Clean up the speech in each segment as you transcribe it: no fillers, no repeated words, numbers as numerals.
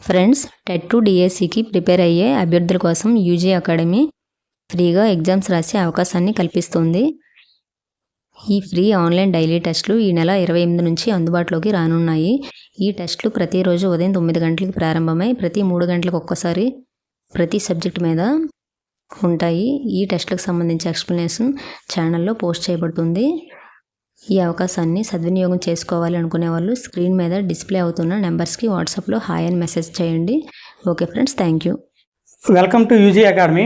Friends, TET 2 డిఎస్సికి prepare అయ్యే అభ్యర్థుల కోసం యూజీ అకాడమీ ఫ్రీగా ఎగ్జామ్స్ రాసే అవకాశాన్ని కల్పిస్తుంది. ఈ ఫ్రీ ఆన్లైన్ డైలీ టెస్టులు ఈ నెల 28 నుంచి అందుబాటులోకి రానున్నాయి. ఈ టెస్టులు ప్రతిరోజు ఉదయం 9 గంటలకు ప్రారంభమై ప్రతి 3 గంటలకు ఒక్కసారి ప్రతి సబ్జెక్ట్ మీద ఉంటాయి. ఈ టెస్టులకు సంబంధించి ఎక్స్ప్లెనేషన్ ఛానల్లో పోస్ట్ చేయబడుతుంది. ఈ అవకాశాన్ని సద్వినియోగం చేసుకోవాలి అనుకునే వాళ్ళు స్క్రీన్ మీద డిస్ప్లే అవుతున్న నెంబర్స్కి వాట్సాప్లో హాయ్ అని మెసేజ్ చేయండి. Okay friends, thank you. Welcome to UG academy.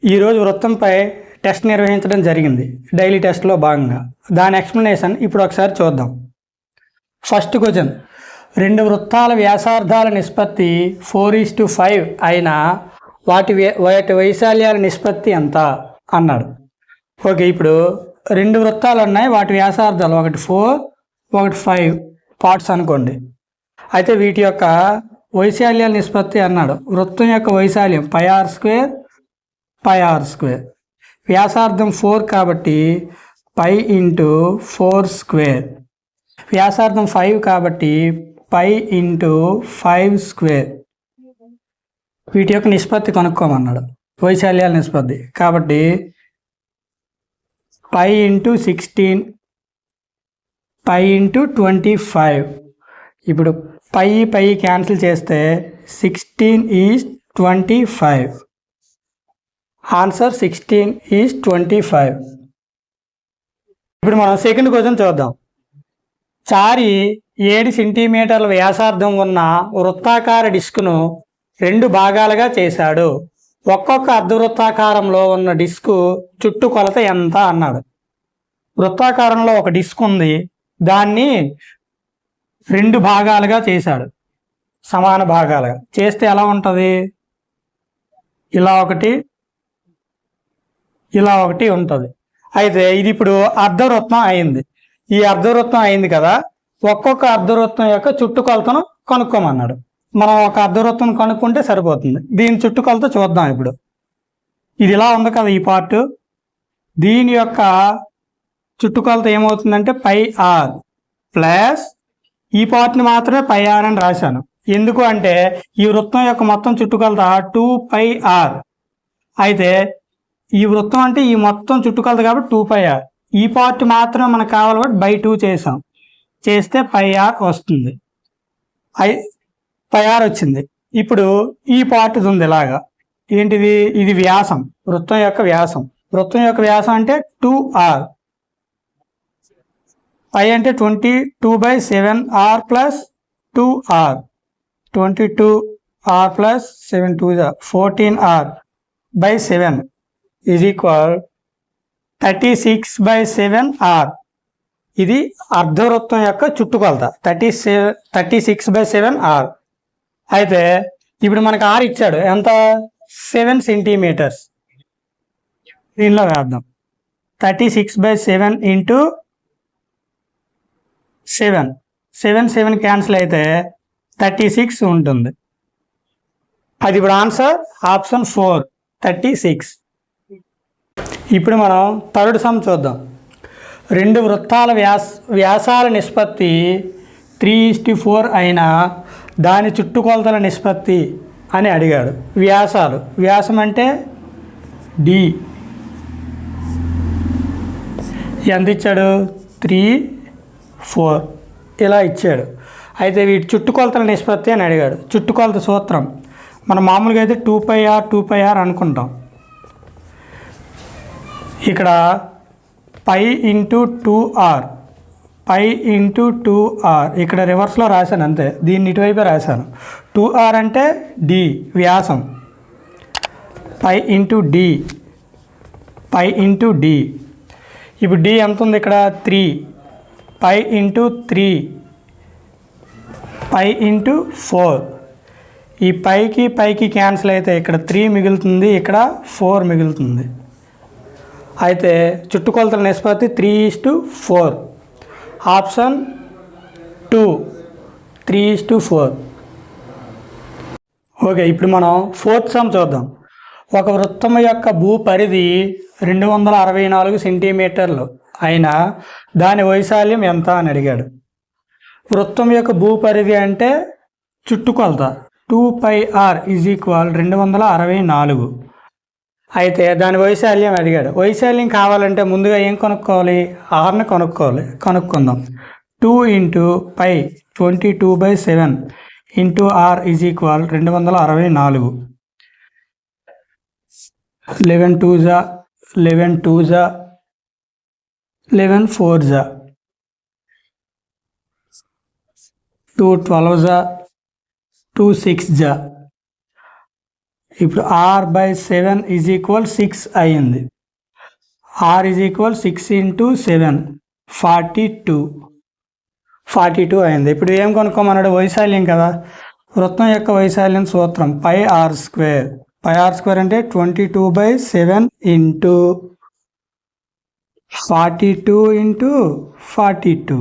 ఈరోజు వృత్తంపై టెస్ట్ నిర్వహించడం జరిగింది. డైలీ టెస్ట్లో భాగంగా దాని ఎక్స్ప్లెనేషన్ ఇప్పుడు ఒకసారి చూద్దాం. ఫస్ట్ క్వశ్చన్, 2 వృత్తాల వ్యాసార్థాల నిష్పత్తి 4:5 అయినా వాటి వైశాల్యాల నిష్పత్తి ఎంత అన్నాడు. ఓకే, ఇప్పుడు 2 వృత్తాలు ఉన్నాయి, వాటి వ్యాసార్థాలు ఒకటి 4 ఒకటి 5 పార్ట్స్ అనుకోండి. అయితే వీటి యొక్క వైశాల్యాల నిష్పత్తి అన్నాడు. వృత్తం యొక్క వైశాల్యం πr² πr², వ్యాసార్థం 4 కాబట్టి π × 4², వ్యాసార్థం 5 కాబట్టి π × 5². వీటి యొక్క నిష్పత్తి కనుక్కోమన్నాడు, వైశాల్యాల నిష్పత్తి. కాబట్టి π × 16 π × 25. ఇప్పుడు π క్యాన్సిల్ చేస్తే 16:25. ఆన్సర్ 16:25. ఇప్పుడు మనం సెకండ్ క్వశ్చన్ చూద్దాం. చారి 7 సెంటీమీటర్ల వ్యాసార్థం ఉన్న వృత్తాకార డిస్కును 2 భాగాలుగా చేశాడు. ఒక్కొక్క అర్ధవృత్తాకారంలో ఉన్న డిస్కు చుట్టుకొలత ఎంత అన్నాడు. వృత్తాకారంలో ఒక డిస్క్ ఉంది, దాన్ని 2 భాగాలుగా చేశాడు, సమాన భాగాలుగా చేస్తే ఎలా ఉంటుంది? ఇలా ఒకటి ఇలా ఒకటి ఉంటుంది. అయితే ఇది ఇప్పుడు అర్ధవృత్తం అయింది. ఈ అర్ధవృత్తం అయింది కదా, ఒక్కొక్క అర్ధవృత్తం యొక్క చుట్టుకొలతను కనుక్కోమన్నాడు. మనం ఒక అర్ధవృత్తం కనుక్కుంటే సరిపోతుంది. దీని చుట్టుకొలత చూద్దాం. ఇప్పుడు ఇది ఇలా ఉంది కదా, ఈ పార్ట్, దీని యొక్క చుట్టుకొలత ఏమవుతుందంటే πr ప్లస్ ఈ పార్ట్ని మాత్రమే πr అని రాశాను. ఎందుకు అంటే ఈ వృత్తం యొక్క మొత్తం చుట్టుకొలత 2πr. అయితే ఈ వృత్తం అంటే ఈ మొత్తం చుట్టుకొలత కాబట్టి 2πr. ఈ పార్ట్ మాత్రమే మనకు కావాలి కాబట్టి /2 చేసాం, చేస్తే πr వస్తుంది. πr వచ్చింది. ఇప్పుడు ఈ పార్ట్ ఉంది ఇలాగా, ఏంటిది? ఇది వ్యాసం, వృత్తం యొక్క వ్యాసం. వృత్తం యొక్క వ్యాసం అంటే 2r. π అంటే 22/7r plus 2r, 22r plus 7 2 14r/7 is equal 36/7r. ఇది అర్ధవృత్తం యొక్క చుట్టుకొలత 36/7r. అయితే ఇప్పుడు మనకు r ఇచ్చాడు, ఎంత? 7 సెంటీమీటర్స్. దీనిలో వేద్దాం. 36/7 × 7 7 క్యాన్సిల్ అయితే 36 ఉంటుంది. అది ఇప్పుడు ఆన్సర్ ఆప్షన్ 4, 36. ఇప్పుడు మనం థర్డ్ సమ్ చూద్దాం. 2 వృత్తాల వ్యాసాల నిష్పత్తి 3:4 అయినా దాని చుట్టుకొలతల నిష్పత్తి అని అడిగాడు. వ్యాసాలు, వ్యాసం అంటే d, ఎంత ఇచ్చాడు? 3 4 ఇలా ఇచ్చాడు. అయితే వీటి చుట్టుకొలతల నిష్పత్తి అని అడిగాడు. చుట్టుకొలత సూత్రం మనం మామూలుగా అయితే 2πr అనుకుంటాం. ఇక్కడ π × 2r, π × 2r ఇక్కడ రివర్స్లో రాశాను, అంతే. దీన్ని ఇటువైపే రాశాను. 2r అంటే d, వ్యాసం. π × d, π × d. ఇప్పుడు d ఎంత ఉంది ఇక్కడ? 3. π × 3, π × 4. ఈ పైకి క్యాన్సిల్ అయితే ఇక్కడ 3 మిగులుతుంది, ఇక్కడ 4 మిగులుతుంది. అయితే చుట్టుకొలతల నిష్పత్తి 3:4. ఆప్షన్ 2, 3:4. ఓకే, ఇప్పుడు మనం ఫోర్త్ సమ్ చూద్దాం. ఒక వృత్తం యొక్క భూ పరిధి 264 సెంటీమీటర్లు అయినా దాని వైశాల్యం ఎంత అని అడిగాడు. వృత్తం యొక్క భూపరిధి అంటే చుట్టుకొలత 2πr ఈజ్ ఈక్వల్ 264. అయితే దాని వైశాల్యం అడిగాడు. వైశాల్యం కావాలంటే ముందుగా ఏం కనుక్కోవాలి? ఆర్ని కనుక్కుందాం. 2 into pi 22/7 into r is equal 264. 11 2 జా 11 2 జా 11 4 జా 2 12 జా 2 6 జా. ఇప్పుడు r/7 ఈజ్ ఈక్వల్ 6 అయ్యింది. r ఈజ్ ఈక్వల్ 6 ఇంటూ 7 42 అయింది. ఇప్పుడు ఏం కనుక్కోమన్నాడు? వైశాల్యం కదా. వృత్తం యొక్క వైశాల్యం సూత్రం πr². πr² అంటే 22/7 ఇంటూ 42 ఇంటూ 42.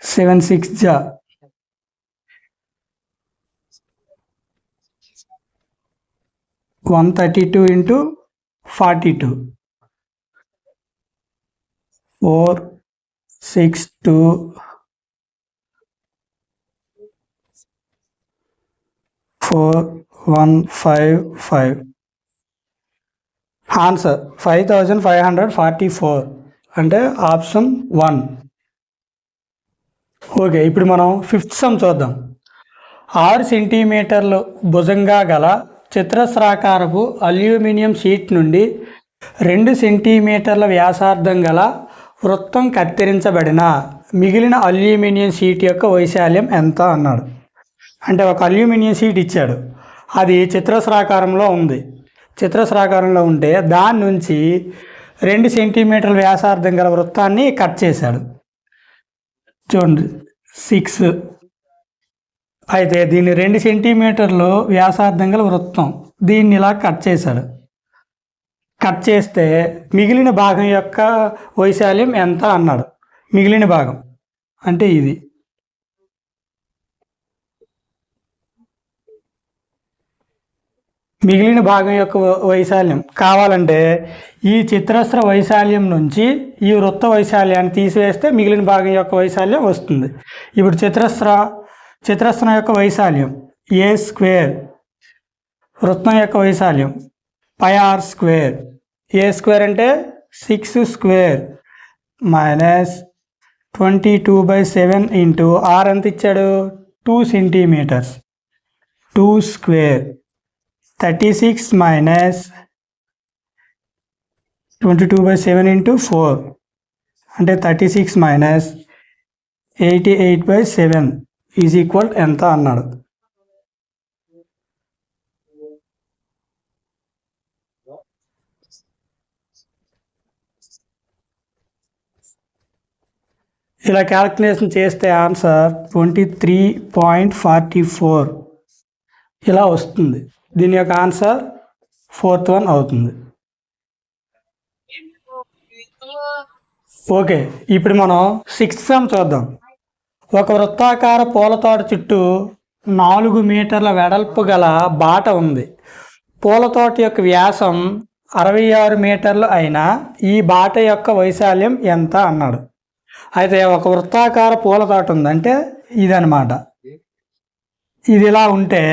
7 6 జా 132 ఇంటూ 42. 4 6 2 4 1 5 5. ఆన్సర్ 5544 అంటే ఆప్షన్ 1. ఓకే, ఇప్పుడు మనం 5th సమ్ చూద్దాం. 6 సెంటీమీటర్లు భుజంగా గల చతురస్రాకారపు అల్యూమినియం షీట్ నుండి 2 సెంటీమీటర్ల వ్యాసార్థం గల వృత్తం కత్తిరించబడిన మిగిలిన అల్యూమినియం షీట్ యొక్క వైశాల్యం ఎంత అన్నాడు. అంటే ఒక అల్యూమినియం షీట్ ఇచ్చాడు, అది చతురస్రాకారంలో ఉంది. చతురస్రాకారంలో ఉంటే దాని నుంచి 2 సెంటీమీటర్ల వ్యాసార్థం గల వృత్తాన్ని కట్ చేశాడు. చూడండి 6. అయితే దీన్ని 2 సెంటీమీటర్లు వ్యాసార్థం గల వృత్తం, దీన్ని ఇలా కట్ చేశాడు. కట్ చేస్తే మిగిలిన భాగం యొక్క వైశాల్యం ఎంత అన్నాడు. మిగిలిన భాగం అంటే ఇది. మిగిలిన భాగం యొక్క వైశాల్యం కావాలంటే ఈ చతురస్ర వైశాల్యం నుంచి ఈ వృత్త వైశాల్యాన్ని తీసివేస్తే మిగిలిన భాగం యొక్క వైశాల్యం వస్తుంది. ఇప్పుడు చతురస్రం యొక్క వైశాల్యం a², వృత్తం యొక్క వైశాల్యం πr². a² అంటే 6² మైనస్ 22/7 ఇంటూ r ఎంత ఇచ్చాడు? 2 సెంటీమీటర్స్. 2² 36 మైనస్ 22/7 ఇంటూ 4 అంటే 36 మైనస్ 88/7 ఈజ్ ఈక్వల్ ఎంత అన్నాడు. ఇలా క్యాల్కులేషన్ చేస్తే ఆన్సర్ 23.44 ఇలా వస్తుంది. దీని యొక్క ఆన్సర్ 4th వన్ అవుతుంది. ఓకే, ఇప్పుడు మనం 6th సమ్ చూద్దాం. ఒక వృత్తాకార పూలతోట చుట్టూ 4 మీటర్ల వెడల్పు గల బాట ఉంది. పూలతోట యొక్క వ్యాసం 66 మీటర్లు అయినా ఈ బాట యొక్క వైశాల్యం ఎంత అన్నాడు. అయితే ఒక వృత్తాకార పూలతోట ఉందంటే ఇదనమాట. ఇది ఇలా ఉంటే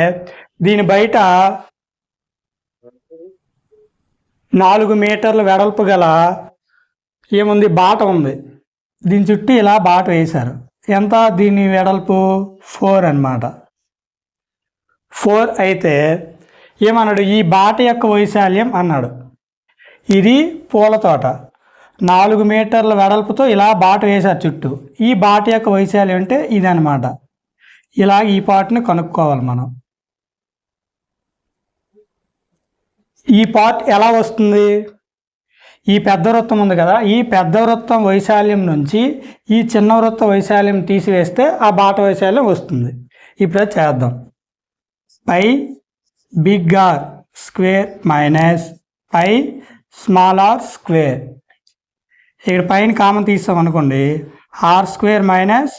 దీని బయట 4 మీటర్ల వెడల్పు గల ఏముంది? బాట ఉంది. దీని చుట్టూ ఇలా బాట వేశారు. ఎంత దీని వెడల్పు? 4 అన్నమాట. 4 అయితే ఏమన్నాడు? ఈ బాట యొక్క వైశాల్యం అన్నాడు. ఇది పూలతోట, 4 మీటర్ల వెడల్పుతో ఇలా బాట వేశారు చుట్టూ. ఈ బాట యొక్క వైశాల్యం అంటే ఇదనమాట. ఇలా ఈ పార్ట్ని కనుక్కోవాలి మనం. ఈ పార్ట్ ఎలా వస్తుంది? ఈ పెద్ద వృత్తం ఉంది కదా, ఈ పెద్ద వృత్తం వైశాల్యం నుంచి ఈ చిన్న వృత్త వైశాల్యం తీసివేస్తే ఆ బాట వైశాల్యం వస్తుంది. ఇప్పుడు చేద్దాం. Pi big r square minus pi small r square. ఇక్కడ పైన కామన్ తీస్తాం అనుకోండి, r² minus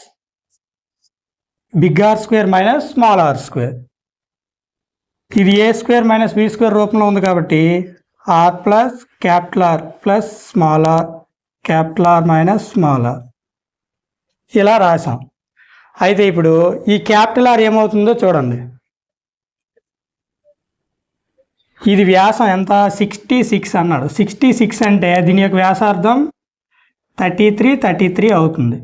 big r² minus small r². ఇది a² మైనస్ b² రూపంలో ఉంది కాబట్టి r plus capital R plus small r, capital R minus small r ఇలా రాసాం. అయితే ఇప్పుడు ఈ క్యాపిటల్ ఆర్ ఏమవుతుందో చూడండి. ఇది వ్యాసం ఎంత 66 అన్నాడు. 66 అంటే దీని యొక్క వ్యాసార్థం 33 అవుతుంది.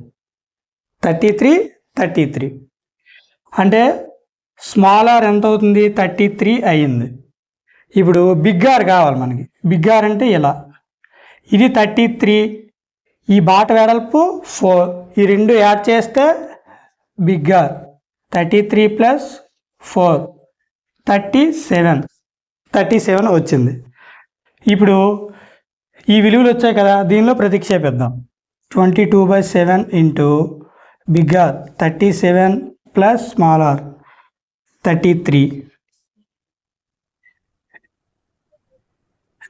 33 అంటే స్మాల్ ఆర్ ఎంత అవుతుంది 33 అయ్యింది. ఇప్పుడు బిగ్ ఆర్ కావాలి మనకి. బిగ్ ఆర్ అంటే ఇలా, ఇది 33, ఈ బాట వెడల్పు 4, ఈ రెండు యాడ్ చేస్తే బిగ్ ఆర్ 33 + 4 37 వచ్చింది. ఇప్పుడు ఈ విలువలు వచ్చాయి కదా, దీనిలో ప్రతిక్షేపిద్దాం. 22/7 into big r 37 + small r 33,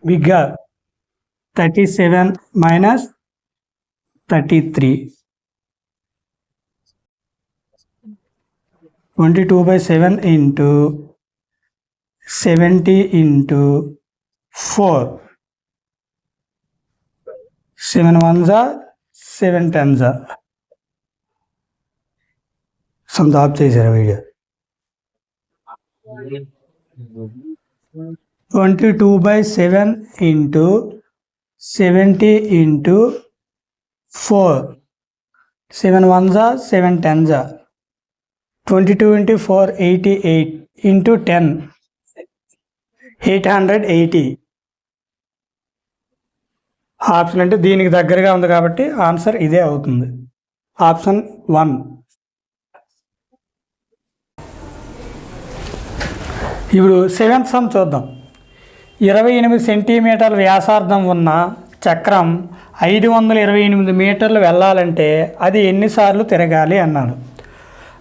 big r 37 - 33, 22/7 into 70 into 4, 7 1s 7 10s. సొంత ఆఫ్ చేశారు వీడియో. 22/7 into 70 into 4, 7 1s 7 10s, 22 × 4 88 into 10 880. Option అంటే దీనికి దగ్గరగా ఉంది కాబట్టి ఆన్సర్ ఇదే అవుతుంది, ఆప్షన్ 1. ఇప్పుడు 7th సమ్ చూద్దాం. 28 సెంటీమీటర్ల వ్యాసార్థం ఉన్న చక్రం 528 మీటర్లు వెళ్ళాలంటే అది ఎన్నిసార్లు తిరగాలి అన్నాడు.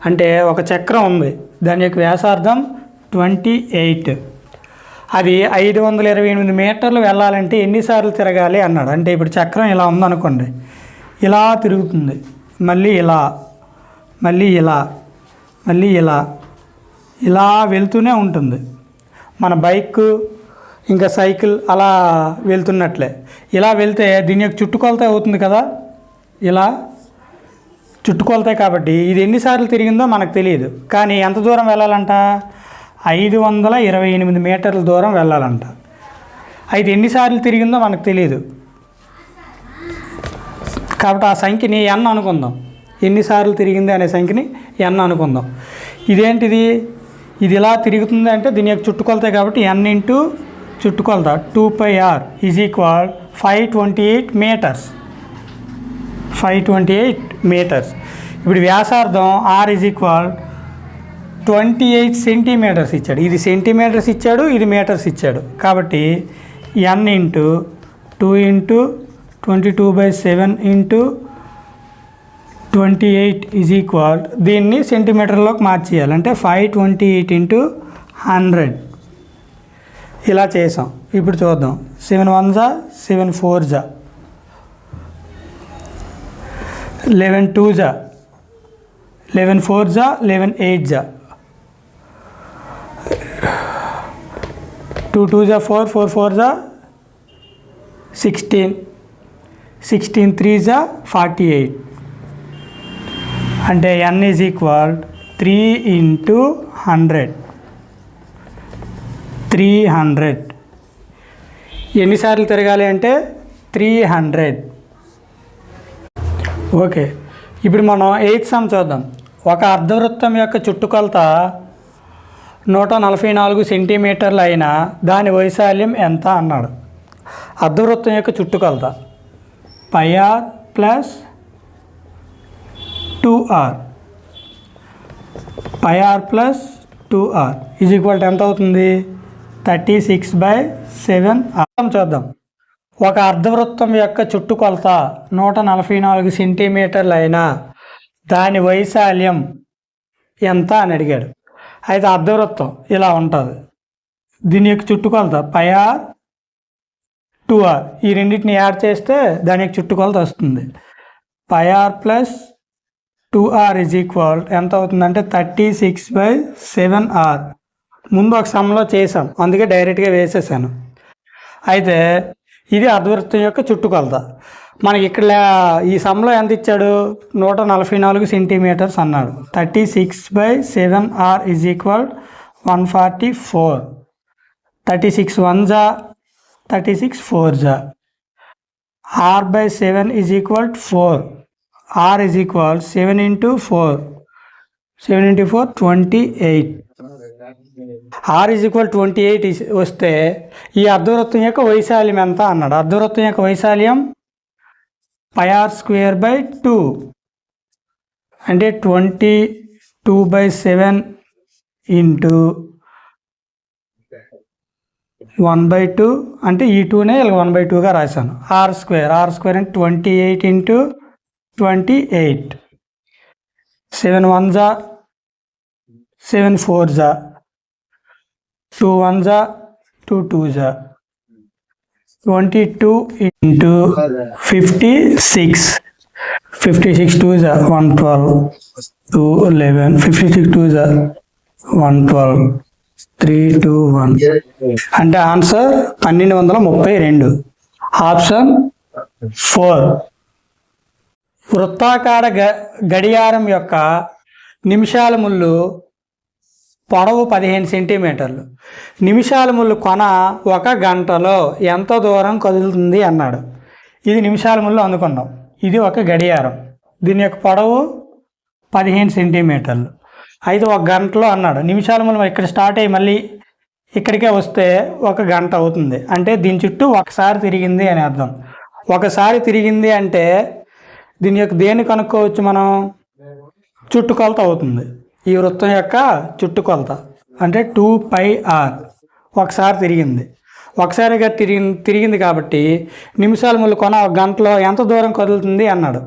అంటే ఒక చక్రం ఉంది, దాని యొక్క వ్యాసార్థం 28, అది 528 మీటర్లు వెళ్ళాలంటే ఎన్నిసార్లు తిరగాలి అన్నాడు. అంటే ఇప్పుడు చక్రం ఇలా ఉందనుకోండి, ఇలా తిరుగుతుంది, మళ్ళీ ఇలా, మళ్ళీ ఇలా, మళ్ళీ ఇలా, ఇలా వెళ్తూనే ఉంటుంది. మన బైక్ ఇంకా సైకిల్ అలా వెళ్తున్నట్లే. ఇలా వెళ్తే దీని యొక్క చుట్టుకొలత అవుతుంది కదా, ఇలా చుట్టుకొలతాయి. కాబట్టి ఇది ఎన్నిసార్లు తిరిగిందో మనకు తెలియదు, కానీ ఎంత దూరం వెళ్ళాలంట 528 మీటర్ల దూరం వెళ్ళాలంట. అయితే ఎన్నిసార్లు తిరిగిందో మనకు తెలియదు కాబట్టి ఆ సంఖ్యని n అనుకుందాం. ఎన్నిసార్లు తిరిగింది అనే సంఖ్యని n అనుకుందాం. ఇదేంటిది, ఇది ఇలా తిరుగుతుంది అంటే దీని యొక్క చుట్టుకొలతాయి కాబట్టి n ఇంటూ చుట్టుకొలత 2πr = 528 మీటర్స్. 528 మీటర్స్. ఇప్పుడు వ్యాసార్థం r = 28 సెంటీమీటర్స్ ఇచ్చాడు. ఇది సెంటీమీటర్స్ ఇచ్చాడు, ఇది మీటర్స్ ఇచ్చాడు. కాబట్టి n ఇంటూ 2 ఇంటూ 22/7 ఇంటూ 28 దీన్ని సెంటీమీటర్లోకి మార్చేయాలి. అంటే 528 ఇంటూ 100 ఇలా చేసాం. ఇప్పుడు చూద్దాం. 7 1s 7 4s, 11 2s, 11 4s, 11 8s, 2 2s 4, 4 4s 16, 16 3s 48. అంటే n = 3 ఇంటూ 100, 300. ఎన్నిసార్లు తిరగాలి అంటే 300. ఓకే, ఇప్పుడు మనం 8th సమ్ చూద్దాం. ఒక అర్ధవృత్తం యొక్క చుట్టుకొలత 144 సెంటీమీటర్లు అయినా దాని వైశాల్యం ఎంత అన్నాడు. అర్ధవృత్తం యొక్క చుట్టుకొలత πr + 2r, πr + 2r = ఎంత అవుతుంది 36/7. చూద్దాం. ఒక అర్ధవృత్తం యొక్క చుట్టుకొలత 144 సెంటీమీటర్లు అయినా దాని వైశాల్యం ఎంత అని అడిగాడు. అయితే అర్ధవృత్తం ఇలా ఉంటుంది, దీని యొక్క చుట్టుకొలత πr 2r, ఈ రెండింటిని యాడ్ చేస్తే దాని యొక్క చుట్టుకొలత వస్తుంది. πr + 2r = ఎంత అవుతుందంటే 36/7r. ముందు ఒక సమ్లో చేసాం, అందుకే డైరెక్ట్గా వేసేసాను. అయితే ఇది అర్ధవృత్తం యొక్క చుట్టుకొలత. మనకి ఇక్కడ ఈ సమ్లో ఎంత ఇచ్చాడు, 144 సెంటీమీటర్స్ అన్నాడు. 36/7r is equal 144. 36 1 జా 36 4 జా. r/7 is equal 4. r is equal 7 × 4. 7 × 4 28. r is equal 28 వస్తే ఈ అర్ధవృత్తం యొక్క వైశాల్యం ఎంత అన్నాడు. అర్ధవృత్తం యొక్క వైశాల్యం πr²/2 అంటే 22/7 × 1/2 అంటే ఈ 2నే ఇలా 1/2గా రాశాను. r² అంటే 28 × 28. 7 1 జా 7 4 జా 2 1 జా 2 2 జా. 22 × 56. 56 2 జా 112. 2 11. 56 2 జా 112. 3 2 1 అంటే ఆన్సర్ 1232. ఆప్షన్ 4. వృత్తాకార గడియారం యొక్క నిమిషాల ముళ్ళు పొడవు 15 సెంటీమీటర్లు. నిమిషాల ముళ్ళు కొన 1 గంటలో ఎంత దూరం కదులుతుంది అన్నాడు. ఇది నిమిషాల ముళ్ళు అనుకున్నాం. ఇది ఒక గడియారం, దీని యొక్క పొడవు 15 సెంటీమీటర్లు. అయితే 1 గంటలో అన్నాడు. నిమిషాల ముళ్ళు ఇక్కడ స్టార్ట్ అయ్యి మళ్ళీ ఇక్కడికే వస్తే 1 గంట అవుతుంది. అంటే దీని చుట్టూ ఒకసారి తిరిగింది అని అర్థం. ఒకసారి తిరిగింది అంటే దీని యొక్క దేన్ని కనుక్కోవచ్చు మనం, చుట్టుకొలత అవుతుంది. ఈ వృత్తం యొక్క చుట్టుకొలత అంటే 2πr. ఒకసారి తిరిగింది. ఒకసారిగా తిరిగింది కాబట్టి నిమిషాల ముళ్ళు కొన 1 గంటలో ఎంత దూరం కదులుతుంది అన్నాడు.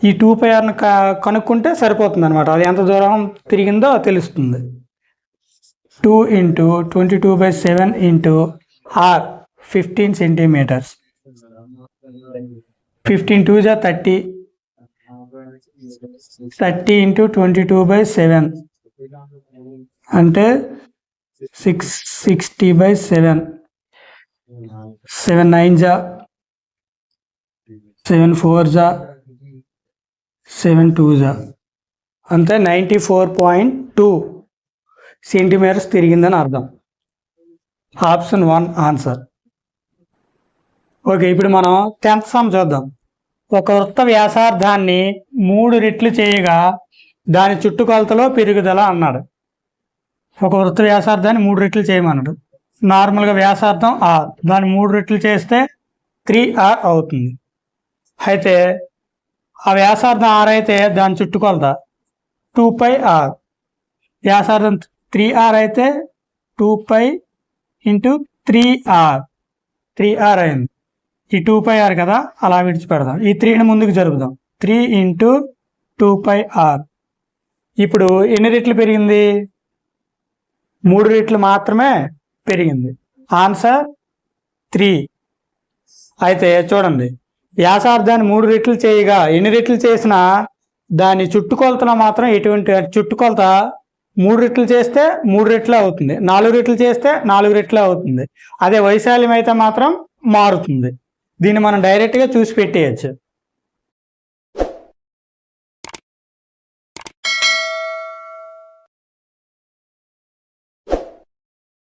ఈ 2πrను కనుక్కుంటే సరిపోతుంది అనమాట. అది ఎంత దూరం తిరిగిందో తెలుస్తుంది. 2 × 22/7 × r 15 సెంటీమీటర్స్. 15 2 జా 30. 30 × 22/7 అంటే 660/7. 7 9 జా 7 4 జా 7 2 జా అంటే 94.2 సెంటీమీటర్స్ తిరిగిందని అర్థం. Option 1 answer. ఓకే, ఇప్పుడు మనం 10th సమ్ చూద్దాం. ఒక వృత్త వ్యాసార్థాన్ని 3 రెట్లు చేయగా దాని చుట్టుకొలతలో పెరుగుదల అన్నాడు. ఒక వృత్త వ్యాసార్థాన్ని 3 రెట్లు చేయమన్నాడు. నార్మల్గా వ్యాసార్థం r, దాన్ని 3 రెట్లు చేస్తే 3r అవుతుంది. అయితే ఆ వ్యాసార్థం r అయితే దాని చుట్టుకొలత 2πr. వ్యాసార్థం 3r అయితే 2π × 3r. 3r అయింది. ఈ 2πr కదా, అలా విడిచిపెడదాం. ఈ 3ని ముందుకు జరుపుదాం. 3 × 2πr. ఇప్పుడు ఎన్ని రెట్లు పెరిగింది? 3 రెట్లు మాత్రమే పెరిగింది. ఆన్సర్ 3. అయితే చూడండి, వ్యాసార్థాన్ని 3 రెట్లు చేయగా ఎన్ని రెట్లు చేసినా దాని చుట్టుకొలతలో మాత్రం ఎటువంటి చుట్టుకొలత 3 రెట్లు చేస్తే 3 రెట్లే అవుతుంది, 4 రెట్లు చేస్తే 4 రెట్లే అవుతుంది. అదే వైశాల్యం అయితే మాత్రం మారుతుంది. దీన్ని మనం డైరెక్ట్గా చూసి పెట్టేయచ్చు.